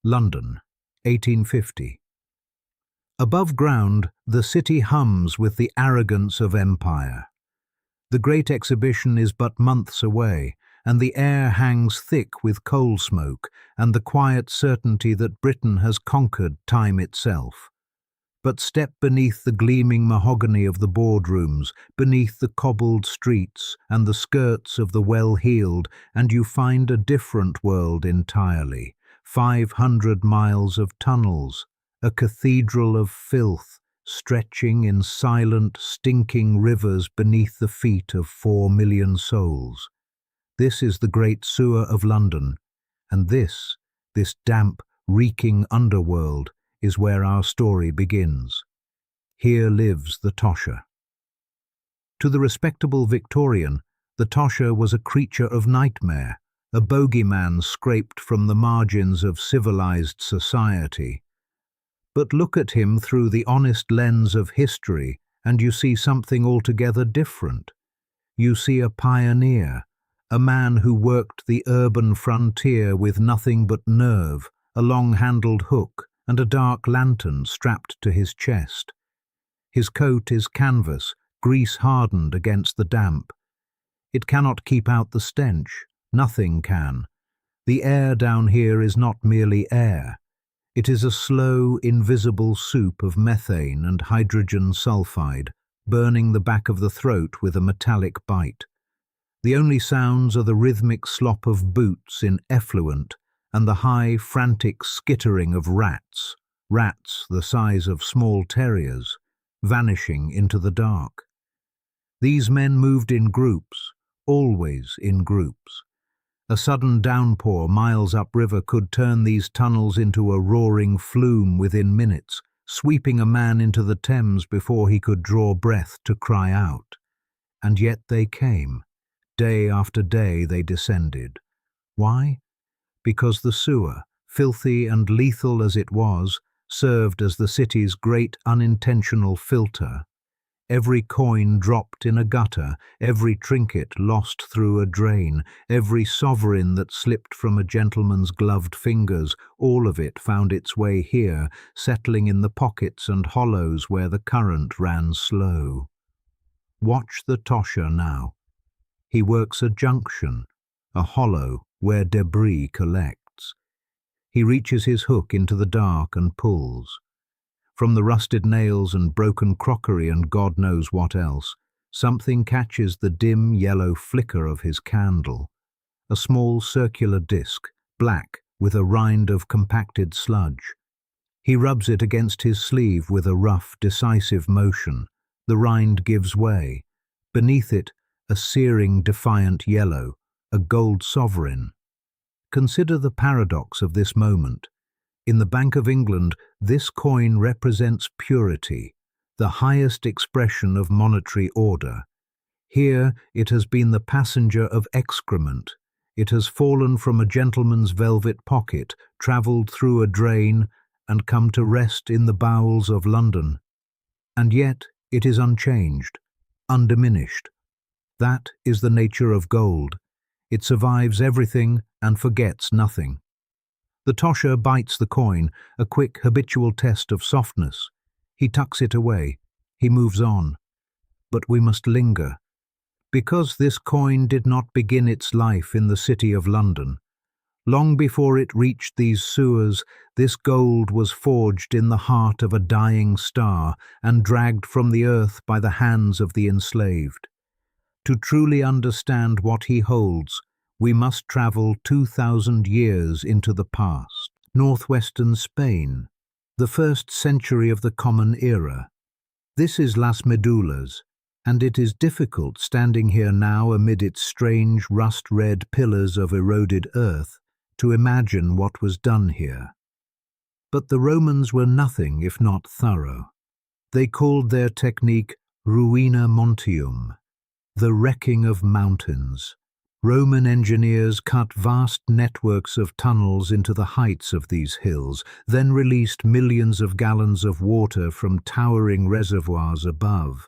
London, 1850. Above ground, the city hums with the arrogance of empire. The Great Exhibition is but months away, and the air hangs thick with coal smoke and the quiet certainty that Britain has conquered time itself. But step beneath the gleaming mahogany of the boardrooms, beneath the cobbled streets and the skirts of the well-heeled, and you find a different world entirely. 500 miles of tunnels, a cathedral of filth, stretching in silent, stinking rivers beneath the feet of 4 million souls. This is the great sewer of London, and this damp, reeking underworld, is where our story begins. Here lives the Tosher. To the respectable Victorian, the Tosher was a creature of nightmare, a bogeyman scraped from the margins of civilized society. But look at him through the honest lens of history, and you see something altogether different. You see a pioneer, a man who worked the urban frontier with nothing but nerve, a long-handled hook, and a dark lantern strapped to his chest. His coat is canvas, grease-hardened against the damp. It cannot keep out the stench. Nothing can. The air down here is not merely air. It is a slow, invisible soup of methane and hydrogen sulfide, burning the back of the throat with a metallic bite. The only sounds are the rhythmic slop of boots in effluent and the high, frantic skittering of rats the size of small terriers, vanishing into the dark. These men moved in groups, always in groups. A sudden downpour miles upriver could turn these tunnels into a roaring flume within minutes, sweeping a man into the Thames before he could draw breath to cry out. And yet they came. Day after day they descended. Why? Because the sewer, filthy and lethal as it was, served as the city's great unintentional filter. Every coin dropped in a gutter, every trinket lost through a drain, every sovereign that slipped from a gentleman's gloved fingers, all of it found its way here, settling in the pockets and hollows where the current ran slow. Watch the Tosher now. He works a junction, a hollow where debris collects. He reaches his hook into the dark and pulls. From the rusted nails and broken crockery and God knows what else, something catches the dim yellow flicker of his candle. A small circular disc, black, with a rind of compacted sludge. He rubs it against his sleeve with a rough, decisive motion. The rind gives way. Beneath it, a searing, defiant yellow, a gold sovereign. Consider the paradox of this moment. In the Bank of England, this coin represents purity, the highest expression of monetary order. Here, it has been the passenger of excrement. It has fallen from a gentleman's velvet pocket, travelled through a drain, and come to rest in the bowels of London. And yet, it is unchanged, undiminished. That is the nature of gold. It survives everything and forgets nothing. The Tosher bites the coin, a quick, habitual test of softness. He tucks it away. He moves on. But we must linger. Because this coin did not begin its life in the city of London. Long before it reached these sewers, this gold was forged in the heart of a dying star and dragged from the earth by the hands of the enslaved. To truly understand what he holds, we must travel 2,000 years into the past. Northwestern Spain, the 1st century of the Common Era. This is Las Medullas, and it is difficult standing here now amid its strange rust-red pillars of eroded earth to imagine what was done here. But the Romans were nothing if not thorough. They called their technique ruina montium, the wrecking of mountains. Roman engineers cut vast networks of tunnels into the heights of these hills, then released millions of gallons of water from towering reservoirs above.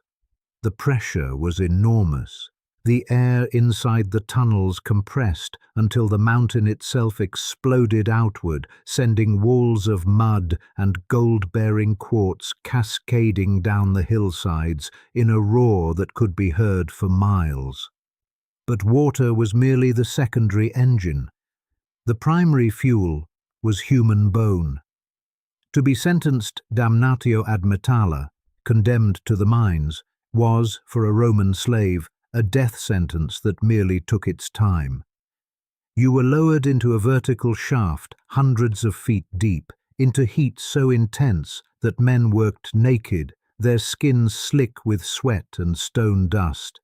The pressure was enormous. The air inside the tunnels compressed until the mountain itself exploded outward, sending walls of mud and gold-bearing quartz cascading down the hillsides in a roar that could be heard for miles. But water was merely the secondary engine. The primary fuel was human bone. To be sentenced damnatio ad metallo, condemned to the mines, was, for a Roman slave, a death sentence that merely took its time. You were lowered into a vertical shaft hundreds of feet deep, into heat so intense that men worked naked, their skins slick with sweat and stone dust.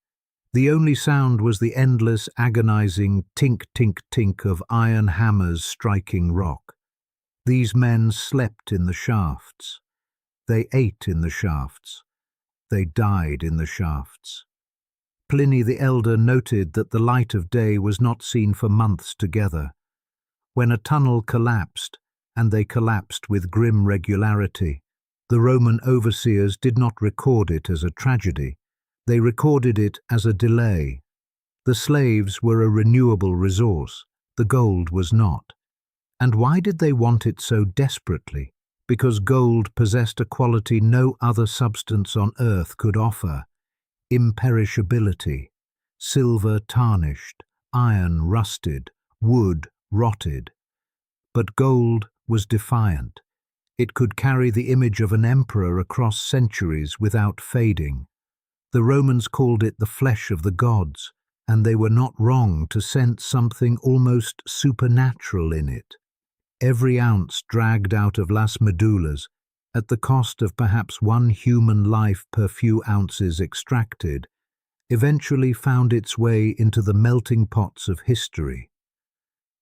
The only sound was the endless, agonizing tink-tink-tink of iron hammers striking rock. These men slept in the shafts. They ate in the shafts. They died in the shafts. Pliny the Elder noted that the light of day was not seen for months together. When a tunnel collapsed, and they collapsed with grim regularity, the Roman overseers did not record it as a tragedy. They recorded it as a delay. The slaves were a renewable resource. The gold was not. And why did they want it so desperately? Because gold possessed a quality no other substance on earth could offer: imperishability. Silver tarnished, iron rusted, wood rotted. But gold was defiant. It could carry the image of an emperor across centuries without fading. The Romans called it the flesh of the gods, and they were not wrong to sense something almost supernatural in it. Every ounce dragged out of Las Medullas, at the cost of perhaps one human life per few ounces extracted, eventually found its way into the melting pots of history.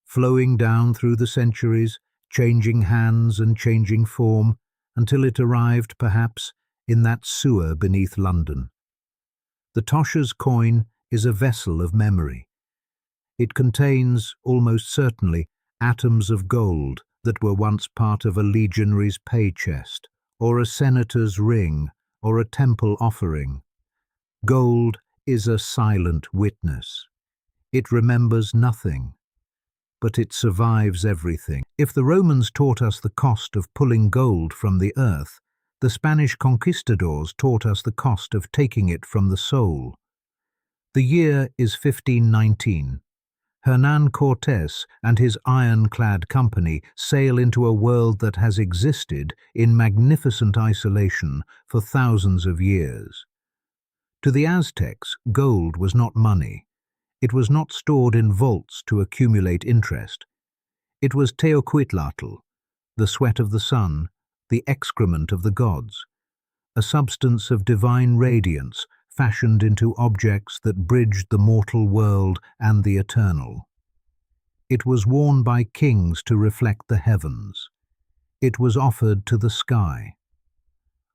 Flowing down through the centuries, changing hands and changing form, until it arrived, perhaps, in that sewer beneath London. The Tosher's coin is a vessel of memory. It contains, almost certainly, atoms of gold that were once part of a legionary's pay chest, or a senator's ring, or a temple offering. Gold is a silent witness. It remembers nothing, but it survives everything. If the Romans taught us the cost of pulling gold from the earth, the Spanish conquistadors taught us the cost of taking it from the soul. The year is 1519. Hernán Cortés and his iron-clad company sail into a world that has existed in magnificent isolation for thousands of years. To the Aztecs, gold was not money. It was not stored in vaults to accumulate interest. It was Teocuitlatl, the sweat of the sun, the excrement of the gods, a substance of divine radiance fashioned into objects that bridged the mortal world and the eternal. It was worn by kings to reflect the heavens. It was offered to the sky.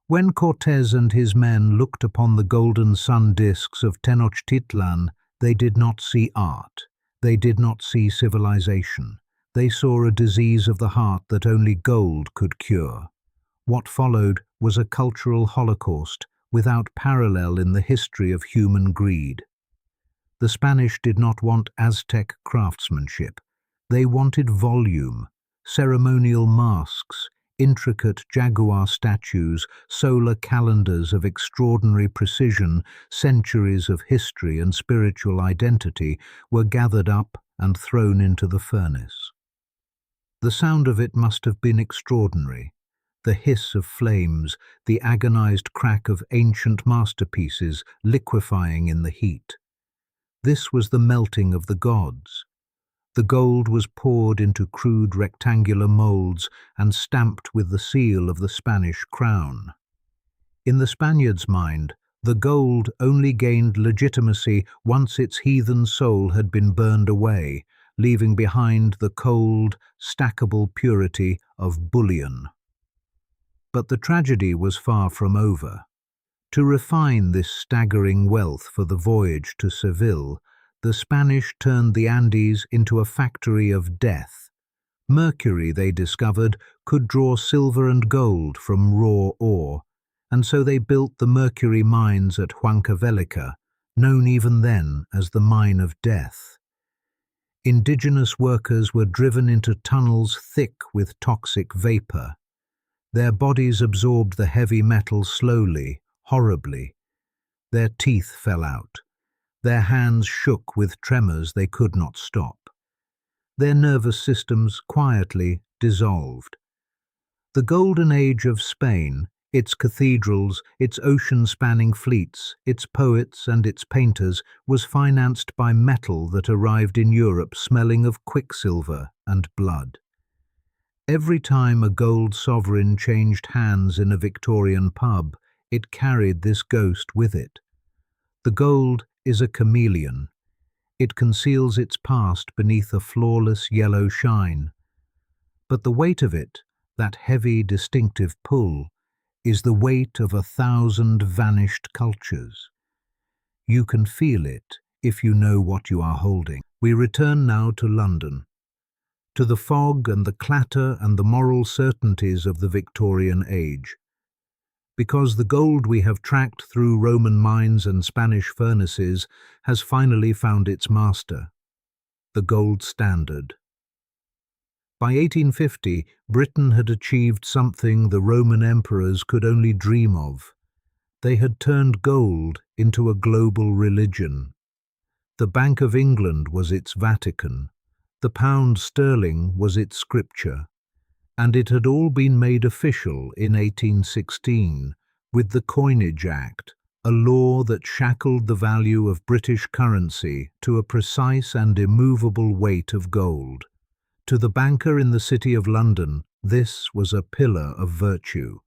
When Cortés and his men looked upon the golden sun discs of Tenochtitlan, they did not see art. They did not see civilization. They saw a disease of the heart that only gold could cure. What followed was a cultural holocaust without parallel in the history of human greed. The Spanish did not want Aztec craftsmanship. They wanted volume, ceremonial masks, intricate jaguar statues, solar calendars of extraordinary precision. Centuries of history and spiritual identity were gathered up and thrown into the furnace. The sound of it must have been extraordinary. The hiss of flames, the agonized crack of ancient masterpieces liquefying in the heat. This was the melting of the gods. The gold was poured into crude rectangular molds and stamped with the seal of the Spanish crown. In the Spaniard's mind, the gold only gained legitimacy once its heathen soul had been burned away, leaving behind the cold, stackable purity of bullion. But the tragedy was far from over. To refine this staggering wealth for the voyage to Seville, the Spanish turned the Andes into a factory of death. Mercury, they discovered, could draw silver and gold from raw ore, and so they built the mercury mines at Huancavelica, known even then as the Mine of Death. Indigenous workers were driven into tunnels thick with toxic vapor. Their bodies absorbed the heavy metal slowly, horribly. Their teeth fell out. Their hands shook with tremors they could not stop. Their nervous systems quietly dissolved. The golden age of Spain, its cathedrals, its ocean-spanning fleets, its poets and its painters, was financed by metal that arrived in Europe smelling of quicksilver and blood. Every time a gold sovereign changed hands in a Victorian pub, it carried this ghost with it. The gold is a chameleon. It conceals its past beneath a flawless yellow shine. But the weight of it, that heavy, distinctive pull, is the weight of 1,000 vanished cultures. You can feel it if you know what you are holding. We return now to London, to the fog and the clatter and the moral certainties of the Victorian age. Because the gold we have tracked through Roman mines and Spanish furnaces has finally found its master, the gold standard. By 1850, Britain had achieved something the Roman emperors could only dream of. They had turned gold into a global religion. The Bank of England was its Vatican. The pound sterling was its scripture. And it had all been made official in 1816 with the Coinage Act, a law that shackled the value of British currency to a precise and immovable weight of gold. To the banker in the City of London, this was a pillar of virtue.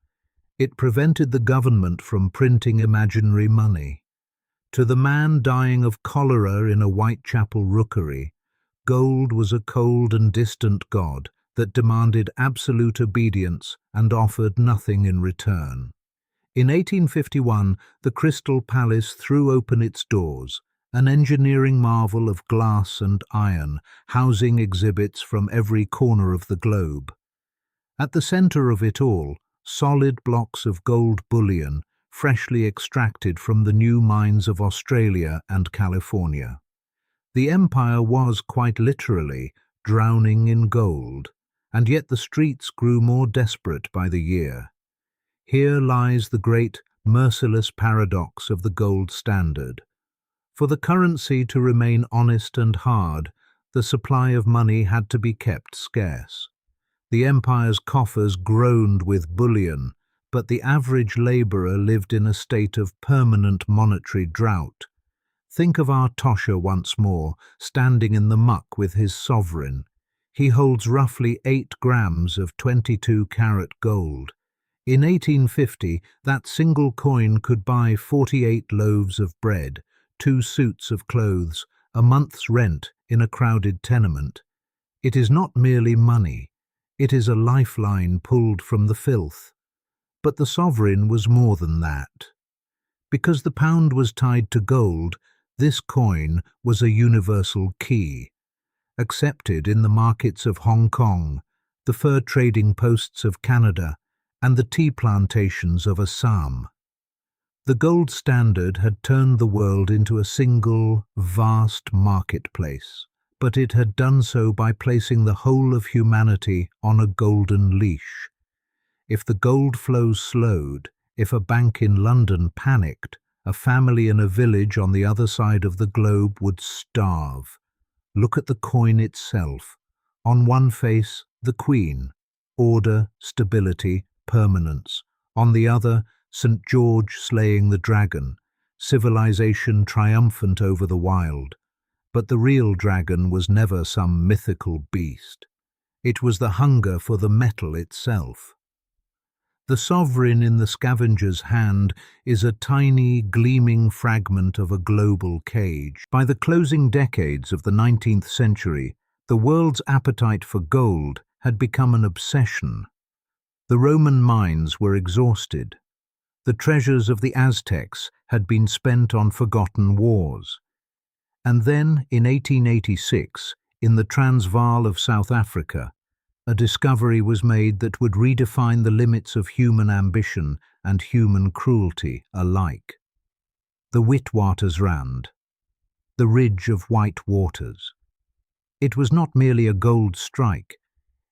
It prevented the government from printing imaginary money. To the man dying of cholera in a Whitechapel rookery, gold was a cold and distant god that demanded absolute obedience and offered nothing in return. In 1851, the Crystal Palace threw open its doors, an engineering marvel of glass and iron, housing exhibits from every corner of the globe. At the center of it all, solid blocks of gold bullion, freshly extracted from the new mines of Australia and California. The empire was, quite literally, drowning in gold, and yet the streets grew more desperate by the year. Here lies the great, merciless paradox of the gold standard. For the currency to remain honest and hard, the supply of money had to be kept scarce. The empire's coffers groaned with bullion, but the average labourer lived in a state of permanent monetary drought. Think of our Tosher once more, standing in the muck with his sovereign. He holds roughly 8 grams of 22-carat gold. In 1850, that single coin could buy 48 loaves of bread, 2 suits of clothes, a month's rent in a crowded tenement. It is not merely money. It is a lifeline pulled from the filth. But the sovereign was more than that. Because the pound was tied to gold, this coin was a universal key. Accepted in the markets of Hong Kong, the fur trading posts of Canada, and the tea plantations of Assam. The gold standard had turned the world into a single, vast marketplace, but it had done so by placing the whole of humanity on a golden leash. If the gold flows slowed, if a bank in London panicked, a family in a village on the other side of the globe would starve. Look at the coin itself. On one face, the Queen, order, stability, permanence. On the other, St. George slaying the dragon, civilization triumphant over the wild. But the real dragon was never some mythical beast. It was the hunger for the metal itself. The sovereign in the scavenger's hand is a tiny, gleaming fragment of a global cage. By the closing decades of the 19th century, the world's appetite for gold had become an obsession. The Roman mines were exhausted. The treasures of the Aztecs had been spent on forgotten wars. And then, in 1886, in the Transvaal of South Africa, a discovery was made that would redefine the limits of human ambition and human cruelty alike. the Witwatersrand, the ridge of white waters. It was not merely a gold strike,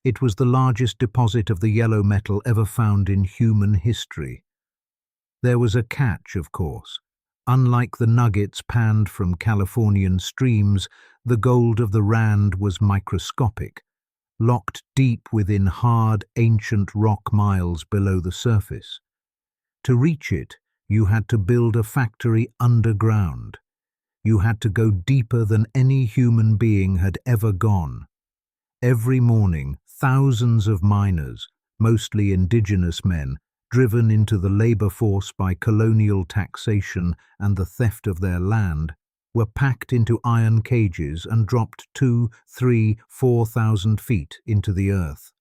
it was the largest deposit of the yellow metal ever found in human history. There was a catch, of course. Unlike the nuggets panned from Californian streams, the gold of the Rand was microscopic, locked deep within hard, ancient rock miles below the surface. To reach it, you had to build a factory underground. You had to go deeper than any human being had ever gone. Every morning, thousands of miners, mostly indigenous men, driven into the labor force by colonial taxation and the theft of their land, were packed into iron cages and dropped 2, 3, 4,000 feet into the earth.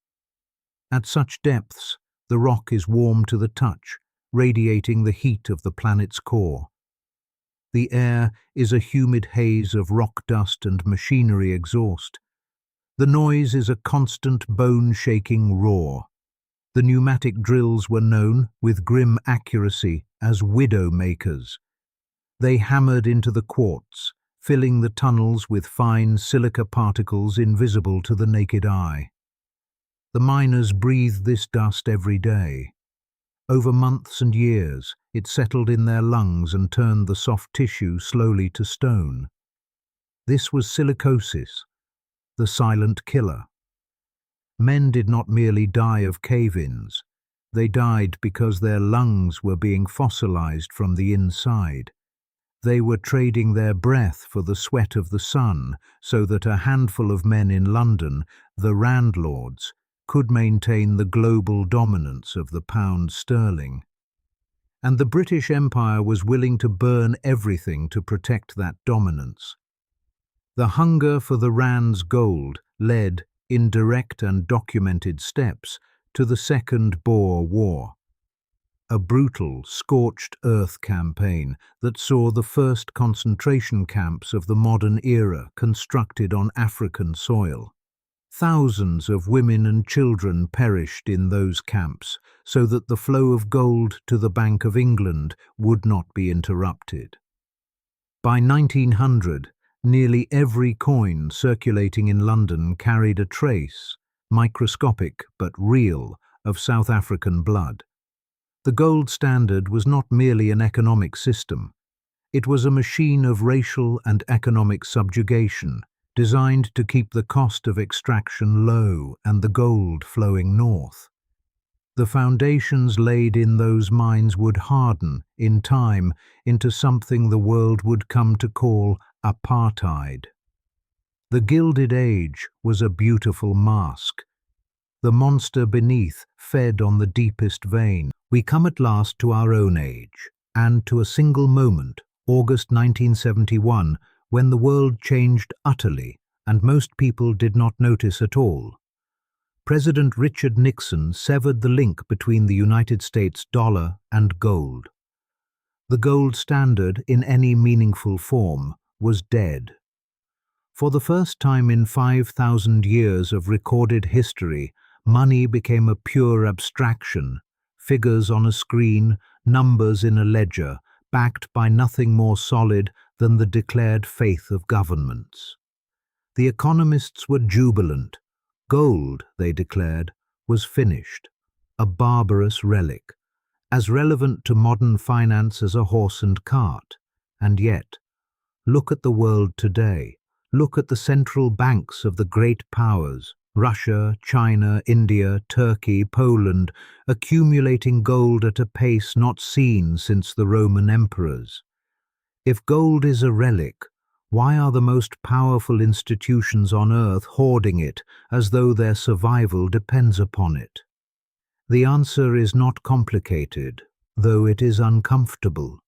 At such depths, the rock is warm to the touch, radiating the heat of the planet's core. The air is a humid haze of rock dust and machinery exhaust. The noise is a constant bone-shaking roar. The pneumatic drills were known, with grim accuracy, as widow-makers. They hammered into the quartz, filling the tunnels with fine silica particles invisible to the naked eye. The miners breathed this dust every day. Over months and years, it settled in their lungs and turned the soft tissue slowly to stone. This was silicosis, the silent killer. Men did not merely die of cave-ins. They died because their lungs were being fossilized from the inside. They were trading their breath for the sweat of the sun so that a handful of men in London, the landlords, could maintain the global dominance of the pound sterling. And the British Empire was willing to burn everything to protect that dominance. The hunger for the Rand's gold led, in direct and documented steps, to the Second Boer War, a brutal, scorched earth campaign that saw the first concentration camps of the modern era constructed on African soil. Thousands of women and children perished in those camps so that the flow of gold to the Bank of England would not be interrupted. By 1900, nearly every coin circulating in London carried a trace, microscopic but real, of South African blood. The gold standard was not merely an economic system. It was a machine of racial and economic subjugation, designed to keep the cost of extraction low and the gold flowing north. The foundations laid in those mines would harden, in time, into something the world would come to call apartheid. The Gilded Age was a beautiful mask. The monster beneath fed on the deepest vein. We come at last to our own age, and to a single moment, August 1971, when the world changed utterly, and most people did not notice at all. President Richard Nixon severed the link between the United States dollar and gold. The gold standard, in any meaningful form, was dead. For the first time in 5,000 years of recorded history, money became a pure abstraction, figures on a screen, numbers in a ledger, backed by nothing more solid than the declared faith of governments. The economists were jubilant. Gold, they declared, was finished, a barbarous relic, as relevant to modern finance as a horse and cart. And yet, look at the world today. Look at the central banks of the great powers, Russia, China, India, Turkey, Poland, accumulating gold at a pace not seen since the Roman emperors. If gold is a relic, why are the most powerful institutions on earth hoarding it as though their survival depends upon it? The answer is not complicated, though it is uncomfortable.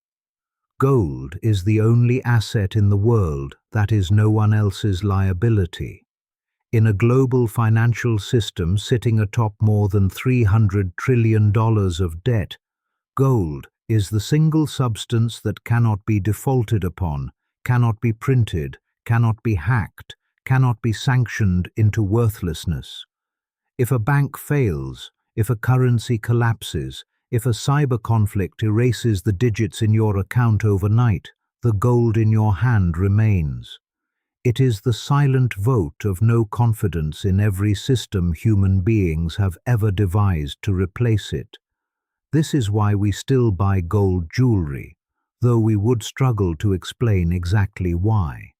Gold is the only asset in the world that is no one else's liability. In a global financial system sitting atop more than $300 trillion of debt, gold is the single substance that cannot be defaulted upon, cannot be printed, cannot be hacked, cannot be sanctioned into worthlessness. If a bank fails, if a currency collapses, If a cyber conflict erases the digits in your account overnight, the gold in your hand remains. It is the silent vote of no confidence in every system human beings have ever devised to replace it. This is why we still buy gold jewelry, though we would struggle to explain exactly why.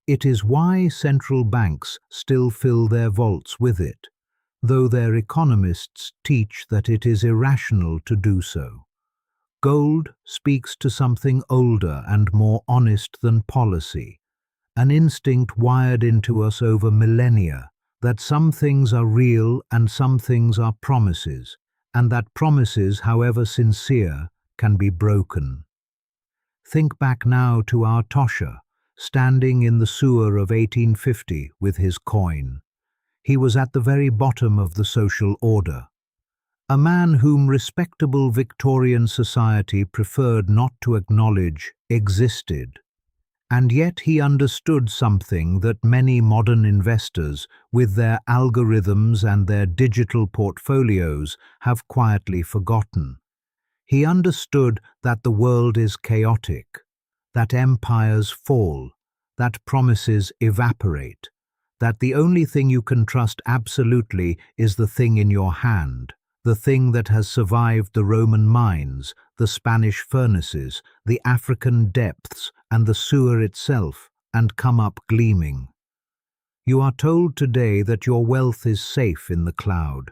It is why central banks still fill their vaults with it, though their economists teach that it is irrational to do so. Gold speaks to something older and more honest than policy, an instinct wired into us over millennia, that some things are real and some things are promises, and that promises, however sincere, can be broken. Think back now to our Tosher, standing in the sewer of 1850 with his coin. He was at the very bottom of the social order. A man whom respectable Victorian society preferred not to acknowledge existed. And yet he understood something that many modern investors, with their algorithms and their digital portfolios, have quietly forgotten. He understood that the world is chaotic, that empires fall, that promises evaporate, that the only thing you can trust absolutely is the thing in your hand, the thing that has survived the Roman mines, the Spanish furnaces, the African depths, and the sewer itself, and come up gleaming. You are told today that your wealth is safe in the cloud,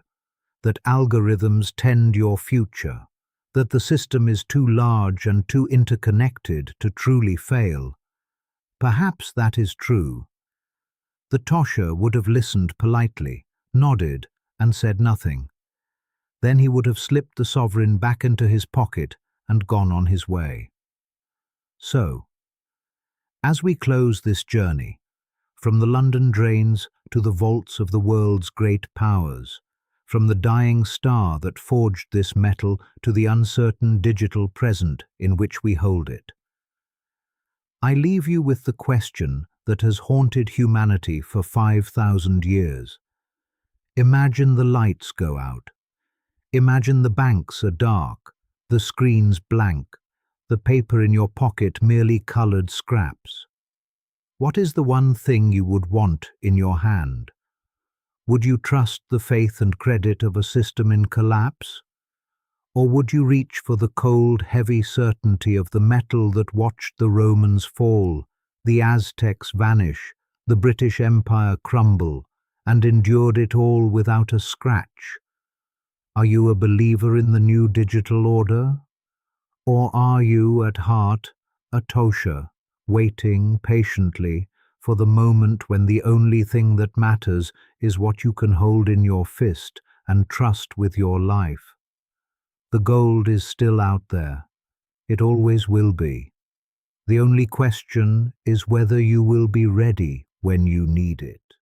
that algorithms tend your future, that the system is too large and too interconnected to truly fail. Perhaps that is true. The Tosher would have listened politely, nodded, and said nothing. Then he would have slipped the sovereign back into his pocket and gone on his way. So, as we close this journey, from the London drains to the vaults of the world's great powers, from the dying star that forged this metal to the uncertain digital present in which we hold it, I leave you with the question that has haunted humanity for 5,000 years. Imagine the lights go out. Imagine the banks are dark, the screens blank, the paper in your pocket merely colored scraps. What is the one thing you would want in your hand? Would you trust the faith and credit of a system in collapse? Or would you reach for the cold, heavy certainty of the metal that watched the Romans fall, the Aztecs vanish, the British Empire crumble, and endured it all without a scratch? Are you a believer in the new digital order? Or are you, at heart, a Tosher, waiting patiently for the moment when the only thing that matters is what you can hold in your fist and trust with your life? The gold is still out there. It always will be. The only question is whether you will be ready when you need it.